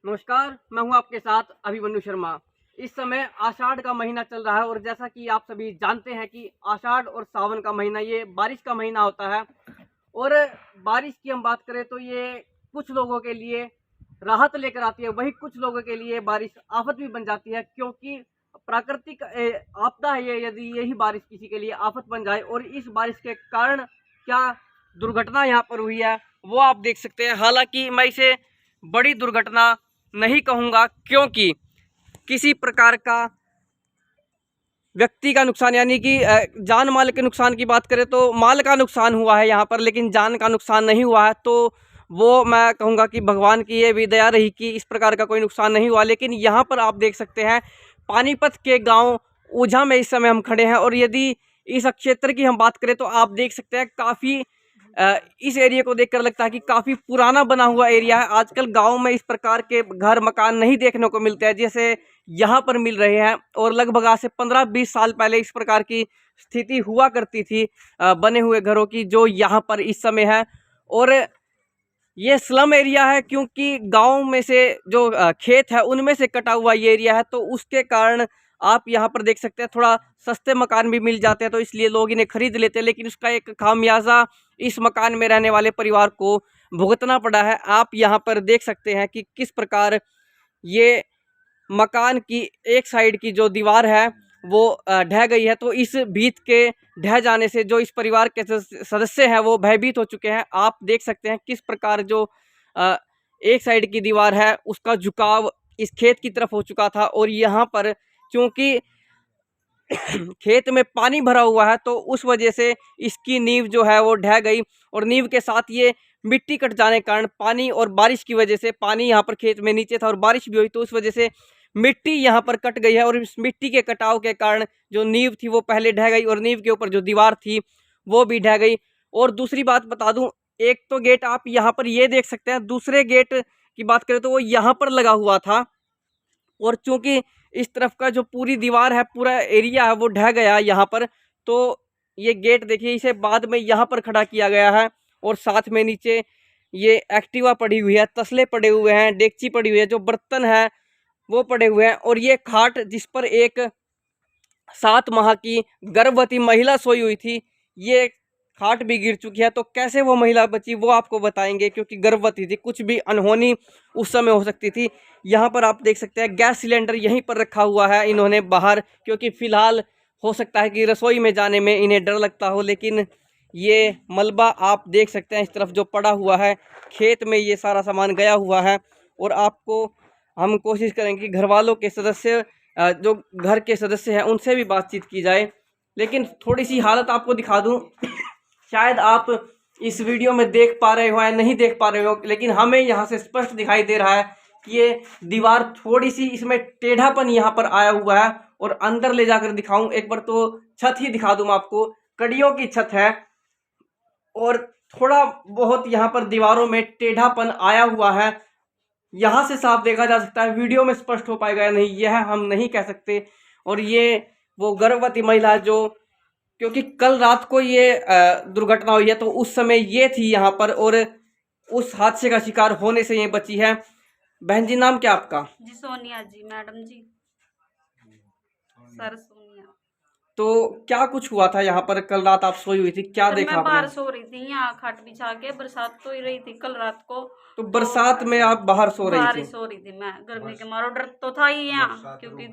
नमस्कार, मैं हूं आपके साथ अभिमन्यु शर्मा। इस समय आषाढ़ का महीना चल रहा है और जैसा कि आप सभी जानते हैं कि आषाढ़ और सावन का महीना ये बारिश का महीना होता है। और बारिश की हम बात करें तो ये कुछ लोगों के लिए राहत लेकर आती है, वहीं कुछ लोगों के लिए बारिश आफत भी बन जाती है, क्योंकि प्राकृतिक आपदा है ये। यदि यही बारिश किसी के लिए आफत बन जाए और इस बारिश के कारण क्या दुर्घटना यहाँ पर हुई है वो आप देख सकते हैं। हालांकि मैं इसे बड़ी दुर्घटना नहीं कहूँगा, क्योंकि किसी प्रकार का व्यक्ति का नुकसान यानी कि जान माल के नुकसान की बात करें तो माल का नुकसान हुआ है यहाँ पर, लेकिन जान का नुकसान नहीं हुआ है। तो वो मैं कहूँगा कि भगवान की ये भी दया रही कि इस प्रकार का कोई नुकसान नहीं हुआ। लेकिन यहाँ पर आप देख सकते हैं पानीपत के गांव ऊझा में इस समय हम खड़े हैं, और यदि इस क्षेत्र की हम बात करें तो आप देख सकते हैं काफ़ी इस एरिया को देखकर लगता है कि काफ़ी पुराना बना हुआ एरिया है। आजकल गाँव में इस प्रकार के घर मकान नहीं देखने को मिलते हैं जैसे यहाँ पर मिल रहे हैं, और लगभग आज से 15-20 साल पहले इस प्रकार की स्थिति हुआ करती थी बने हुए घरों की, जो यहाँ पर इस समय है। और ये स्लम एरिया है, क्योंकि गांव में से जो खेत है उनमें से कटा हुआ ये एरिया है, तो उसके कारण आप यहाँ पर देख सकते हैं थोड़ा सस्ते मकान भी मिल जाते हैं, तो इसलिए लोग इन्हें खरीद लेते हैं। लेकिन उसका एक खामियाजा इस मकान में रहने वाले परिवार को भुगतना पड़ा है। आप यहाँ पर देख सकते हैं कि किस प्रकार ये मकान की एक साइड की जो दीवार है वो ढह गई है। तो इस भीत के ढह जाने से जो इस परिवार के सदस्य हैं वो भयभीत हो चुके हैं। आप देख सकते हैं किस प्रकार जो एक साइड की दीवार है उसका झुकाव इस खेत की तरफ हो चुका था, और यहाँ पर चूंकि खेत में पानी भरा हुआ है तो उस वजह से इसकी नींव जो है वो ढह गई, और नींव के साथ ये मिट्टी कट जाने के कारण पानी और बारिश की वजह से, पानी यहाँ पर खेत में नीचे था और बारिश भी हुई तो उस वजह से मिट्टी यहाँ पर कट गई है। और इस मिट्टी के कटाव के कारण जो नींव थी वो पहले ढह गई, और नींव के ऊपर जो दीवार थी वो भी ढह गई। और दूसरी बात बता दूं, एक तो गेट आप यहाँ पर ये देख सकते हैं, दूसरे गेट की बात करें तो वो यहाँ पर लगा हुआ था, और चूंकि इस तरफ का जो पूरी दीवार है, पूरा एरिया है वो ढह गया यहाँ पर, तो ये गेट देखिए इसे बाद में यहाँ पर खड़ा किया गया है। और साथ में नीचे ये एक्टिवा पड़ी हुई है, तसले पड़े हुए हैं, डेगची पड़ी हुई है, जो बर्तन है वो पड़े हुए हैं, और ये खाट जिस पर एक 7 माह की गर्भवती महिला सोई हुई थी, ये खाट भी गिर चुकी है। तो कैसे वो महिला बची वो आपको बताएंगे, क्योंकि गर्भवती थी, कुछ भी अनहोनी उस समय हो सकती थी। यहाँ पर आप देख सकते हैं गैस सिलेंडर यहीं पर रखा हुआ है इन्होंने बाहर, क्योंकि फ़िलहाल हो सकता है कि रसोई में जाने में इन्हें डर लगता हो। लेकिन ये मलबा आप देख सकते हैं इस तरफ जो पड़ा हुआ है, खेत में ये सारा सामान गया हुआ है। और आपको हम कोशिश करेंगे कि घर वालों के सदस्य जो घर के सदस्य हैं उनसे भी बातचीत की जाए। लेकिन थोड़ी सी हालत आपको दिखा दूं, शायद आप इस वीडियो में देख पा रहे हो या नहीं देख पा रहे हो, लेकिन हमें यहाँ से स्पष्ट दिखाई दे रहा है कि ये दीवार थोड़ी सी इसमें टेढ़ापन यहाँ पर आया हुआ है। और अंदर ले जाकर दिखाऊं एक बार तो छत ही दिखा दूं आपको, कड़ियों की छत है, और थोड़ा बहुत यहाँ पर दीवारों में टेढ़ापन आया हुआ है। यहाँ से साफ देखा जा सकता है, वीडियो में स्पष्ट हो पाएगा या नहीं यह हम नहीं कह सकते। और ये वो गर्भवती महिला जो, क्योंकि कल रात को ये दुर्घटना हुई है तो उस समय ये थी यहाँ पर, और उस हादसे का शिकार होने से ये बची है। बहन जी, नाम क्या आपका? जी सोनिया जी, मैडम जी, सर सोनिया। तो क्या कुछ हुआ था यहाँ पर? कल रात आप सोई हुई थी, क्या सर देखा मैं आपने? बाहर सो रही थी, यहाँ खाट बिछा के, बरसात तो ही रही थी कल रात को। तो बरसात में आप बाहर सो रही बाहर ही थी? सो रही थी मैं, गर्मी के मारो डर तो था ही यहाँ, क्योंकि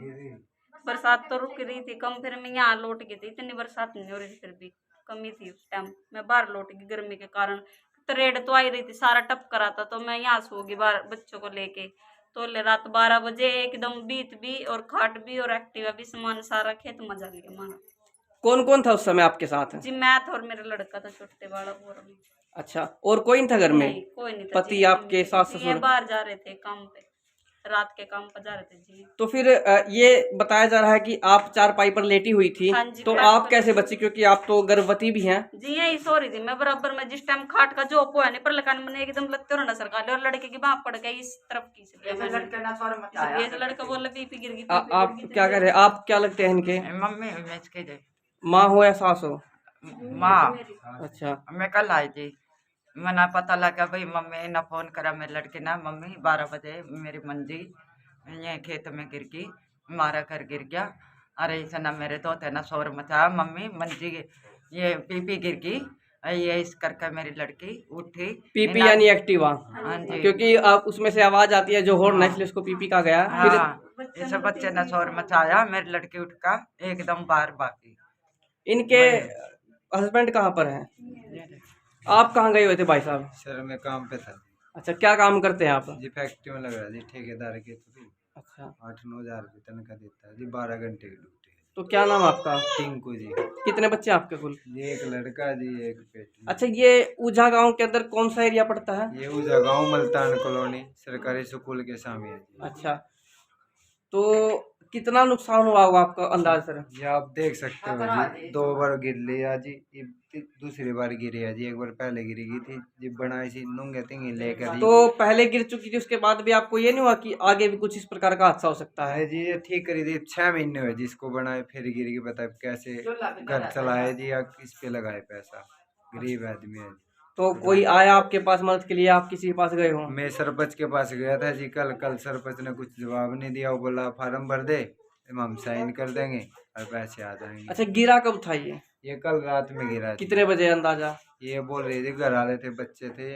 बरसात तो रुक रही थी कम, फिर मैं यहाँ लौट गई थी, इतनी बरसात नहीं हो रही थी, फिर भी कमी थी उस टाइम। मैं बाहर लौट गई गर्मी के कारण, तो रेड तो आ ही रही थी, सारा टप करा था, तो मैं यहाँ सो गई बाहर बच्चों को लेके। तो ले रात 12 बजे एकदम बीत भी, और खाट भी और एक्टिवा भी, सामान सारा खेत में जा लिया माना। कौन कौन था उस समय आपके साथ? जी मैं था और मेरा लड़का था छोटे वाला, और अच्छा, और कोई नहीं था घर में? नहीं कोई नहीं था जी, पति आपके, सास जी ये ससुर? बाहर जा रहे थे काम पे, रात के काम पर जा रहे थे जी। तो फिर ये बताया जा रहा है कि आप चारपाई पर लेटी हुई थी, हाँ जी, तो बेड आप पर कैसे बची, क्योंकि आप तो गर्भवती भी हैं? जी यही सो रही थी मैं बराबर में, जिस टाइम खाट का जो है नहीं पर लकान मैंने एकदम लगते हो ना सरकार, और लड़के की बाह पड़ गई इस तरफ की, ये तो लड़का बोला पीपी गिर गई, आप क्या कह रहे हैं? आप क्या लगते हैं इनके? मम्मी मैं इसके दे माँ हो या सास हो? माँ अच्छा, मैं कल आई थी। मना पता लगा भाई मम्मी ना फोन करा मेरे लड़के ना, मम्मी 12 बजे मेरी मंजी ये खेत में गिर गई, हमारा घर गिर गया। अरे इसे ना मेरे दोते ना शोर मचाया, मम्मी मंजी ये पीपी गिर गई, ये इस करके मेरी लड़की उठी। पीपी यानी एक्टिवा, हाँ जी, क्योंकि आप उसमें से आवाज आती है जो हॉर्न है, इसलिए उसको पीपी कहा गया। फिर हाँ इस बच्चे ने शोर मचाया, मेरी लड़की उठ का एकदम बाहर भागी। इनके हस्बैंड कहाँ पर हैं? आप कहाँ गए हुए थे भाई साहब? सर मैं काम पे था अच्छा, क्या काम करते हैं आप? जी, फैक्ट्री में लग रहा जी, ठेकेदार के थ्रू। अच्छा, 8-9 हज़ार रुपये तनख्वाह देता है जी, 12 घंटे की ड्यूटी। तो क्या नाम आपका? टिंकू जी। कितने बच्चे आपके कुल? जी एक लड़का जी, एक बेटी। अच्छा, ये ऊझा गांव के अंदर कौन सा एरिया पड़ता है? ये उजा गाँव मल्तान कॉलोनी सरकारी स्कूल के सामने है जी। अच्छा, तो कितना नुकसान हुआ होगा आपका अंदाज सर? ये आप देख सकते हो जी, 2 बार गिर लिया जी, ये दूसरी बार गिरी है जी, एक बार पहले गिरी गई थी जी, बनाई सी नूंगे तिंगी लेकर तो पहले गिर चुकी थी, उसके बाद भी आपको ये नहीं हुआ कि आगे भी कुछ इस प्रकार का हादसा हो सकता है? है जी। ये ठीक करी थी, 6 महीने हुए जिसको बनाए, फिर गिर गई। बता कैसे घर चलाए जी, या किस पे लगाए पैसा, गरीब आदमी है जी। तो कोई आया आपके पास मदद के लिए, आप किसी के पास गए हो? मैं सरपंच के पास गया था जी, कल सरपंच ने कुछ जवाब नहीं दिया, वो बोला फार्म भर दे, हम साइन कर देंगे और पैसे आ जाएंगे। अच्छा, गिरा कब था ये कल रात में गिरा जी। कितने बजे अंदाजा? ये बोल रहे थे घर वाले थे, बच्चे थे,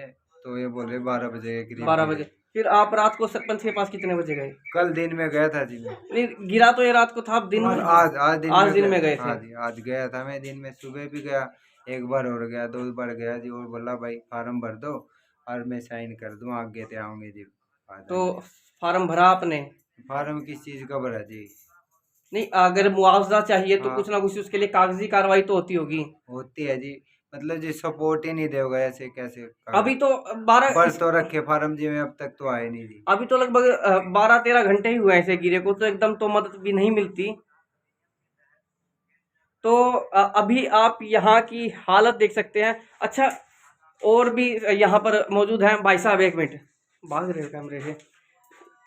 तो ये बोल रहे 12 बजे के करीब 12 गिरा। बजे। फिर आप रात को सरपंच के पास कितने बजे गए? कल दिन में गया था जी मैं। नहीं, गिरा तो ये रात को था, आप दिन में? आज दिन में गए हाँ थे। जी, आज गया था मैं दिन में, सुबह भी गया, एक बार और गया, 2 बार गया जी, और बोला भाई फार्म भर दो और मैं साइन कर दूँ, आगे ते आऊँगे जी। तो फार्म भरा आपने? फार्म किस चीज़ का भरा जी? नहीं, अगर मुआवजा चाहिए तो हाँ। कुछ ना कुछ उसके लिए कागजी कार्रवाई तो होती होगी। होती है जी, मतलब जी सपोर्ट ही नहीं देगा, ऐसे कैसे अभी तो 12 भर तो रखे फार्म जी में, अब तक तो आए नहीं जी। अभी तो लगभग 12-13 घंटे ही हुए हैं ऐसे गिरे को, तो एकदम तो मदद भी नहीं मिलती। तो अभी आप यहाँ की हालत देख सकते हैं। अच्छा, और भी यहाँ पर मौजूद हैं भाई साहब। एक मिनट, भाग रहे हो कैमरे से।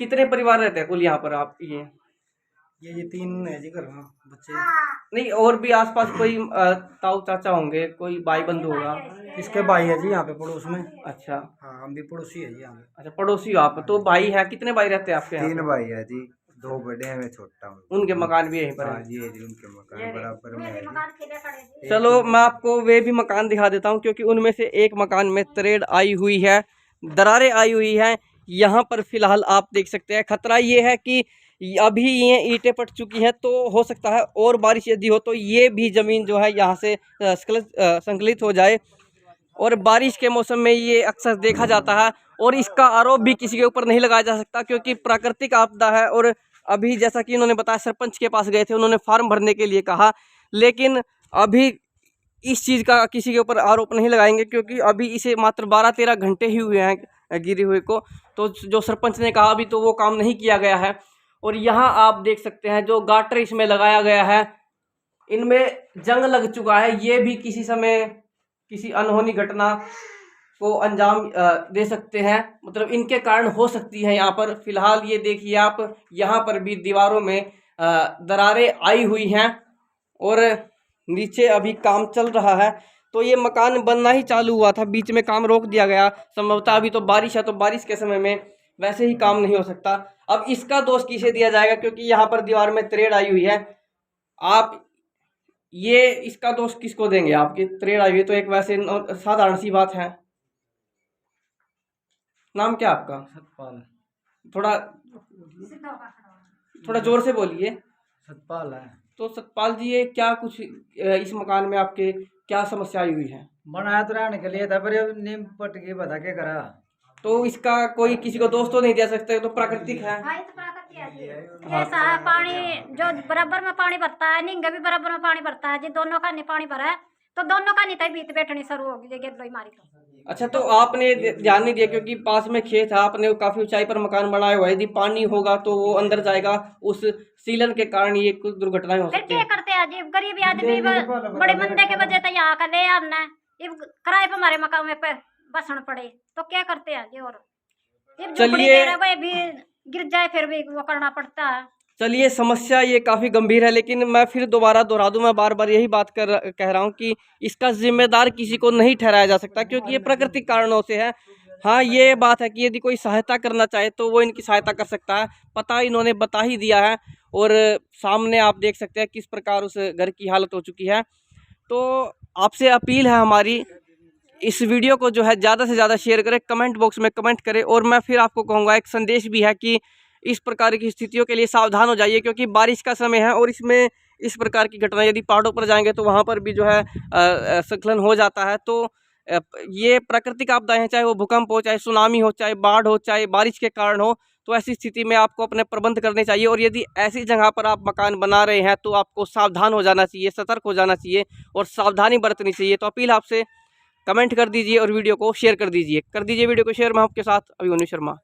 कितने परिवार रहते हैं कुल यहाँ पर? आप ये 3 है जी घर में बच्चे। नहीं, और भी आसपास कोई ताऊ चाचा होंगे, कोई भाई बंधु होगा? इसके भाई है जी यहाँ पे पड़ोस में। अच्छा, हाँ, हम भी पड़ोसी है जी यहाँ पे। अच्छा, पड़ोसी हो आप। तो भाई है, कितने भाई रहते हैं आपके यहाँ 3 पे? भाई है जी, 2 बड़े हैं, मैं छोटा हूँ। उनके मकान भी यहीं पर हाँ है? जी जी, उनके मकान बराबर में है जी। चलो, मैं आपको वे भी मकान दिखा देता हूँ, क्योंकि उनमें से एक मकान में तरेड़ आई हुई है, दरारें आई हुई हैं। यहाँ पर फिलहाल आप देख सकते हैं, खतरा ये है कि अभी ये ईंटें पट चुकी हैं, तो हो सकता है और बारिश यदि हो तो ये भी ज़मीन जो है यहाँ से संकलित हो जाए। और बारिश के मौसम में ये अक्सर देखा जाता है, और इसका आरोप भी किसी के ऊपर नहीं लगाया जा सकता, क्योंकि प्राकृतिक आपदा है। और अभी जैसा कि इन्होंने बताया, सरपंच के पास गए थे, उन्होंने फार्म भरने के लिए कहा, लेकिन अभी इस चीज़ का किसी के ऊपर आरोप नहीं लगाएंगे, क्योंकि अभी इसे मात्र 12-13 घंटे ही हुए हैं गिरे हुए को। तो जो सरपंच ने कहा अभी तो वो काम नहीं किया गया है। और यहाँ आप देख सकते हैं जो गाटर इसमें लगाया गया है, इनमें जंग लग चुका है। ये भी किसी समय किसी अनहोनी घटना को अंजाम दे सकते हैं, मतलब इनके कारण हो सकती है यहाँ पर। फिलहाल ये देखिए आप, यहाँ पर भी दीवारों में दरारें आई हुई हैं, और नीचे अभी काम चल रहा है। तो ये मकान बनना ही चालू हुआ था, बीच में काम रोक दिया गया। संभवतः अभी तो बारिश है, तो बारिश के समय में वैसे ही काम नहीं हो सकता। अब इसका दोष किसे दिया जाएगा, क्योंकि यहाँ पर दीवार में तरेड़ आई हुई है। आप ये इसका दोष किसको देंगे? आपकी तरेड़ आई हुई तो एक वैसे साधारण सी बात है। नाम क्या आपका? सतपाल। थोड़ा जोर से बोलिए। सतपाल है। तो सतपाल जी, ये क्या कुछ इस मकान में आपके क्या समस्या आई हुई है? बनाया तो रहने के लिए था, पर अब नीम पट के बता के करा। तो इसका कोई किसी को दोष तो नहीं दे सकते, तो प्राकृतिक है। ऐसा है, पानी जो बराबर में पानी भरता है, नींगे भी बराबर में पानी भरता है जी, दोनों का नहीं पानी भरा है, तो दोनों का नहीं था, बीत बैठनी शुरू होगी जी, गेट मारी तो। अच्छा, तो आपने ध्यान नहीं दिया, क्योंकि पास में खेत है, आपने काफी ऊंचाई पर मकान बनाया हुआ है, यदि पानी होगा तो वो अंदर जाएगा, उस सीलन के कारण ये कुछ दुर्घटनाएं हो फिर सकती क्या है। करते हैं जी, गरीब आदमी बड़े मंदे के वजह से यहाँ का ले आना, किराए पर हमारे मकान में बसना पड़े, तो क्या करते हैं जी। और चलिए, भी गिर जाए फिर भी वो करना पड़ता है। चलिए, समस्या ये काफ़ी गंभीर है, लेकिन मैं फिर दोबारा दोहरा दूँ, मैं बार बार यही बात कह रहा हूँ कि इसका जिम्मेदार किसी को नहीं ठहराया जा सकता, क्योंकि ये प्राकृतिक कारणों से है। हाँ, ये बात है कि यदि कोई सहायता करना चाहे तो वो इनकी सहायता कर सकता है, पता इन्होंने बता ही दिया है। और सामने आप देख सकते हैं किस प्रकार उस घर की हालत हो चुकी है। तो आपसे अपील है हमारी, इस वीडियो को जो है ज़्यादा से ज़्यादा शेयर करें, कमेंट बॉक्स में कमेंट करें। और मैं फिर आपको कहूँगा, एक संदेश भी है कि इस प्रकार की स्थितियों के लिए सावधान हो जाइए, क्योंकि बारिश का समय है और इसमें इस प्रकार की घटना, यदि पहाड़ों पर जाएंगे तो वहाँ पर भी जो है स्खलन हो जाता है। तो ये प्राकृतिक आपदाएं हैं, चाहे वो भूकंप हो, चाहे सुनामी हो, चाहे बाढ़ हो, चाहे बारिश के कारण हो, तो ऐसी स्थिति में आपको अपने प्रबंध करने चाहिए। और यदि ऐसी जगह पर आप मकान बना रहे हैं तो आपको सावधान हो जाना चाहिए, सतर्क हो जाना चाहिए और सावधानी बरतनी चाहिए। तो अपील आपसे, कमेंट कर दीजिए और वीडियो को शेयर कर दीजिए वीडियो को शेयर। मैं आपके साथ अभिमन्यु शर्मा।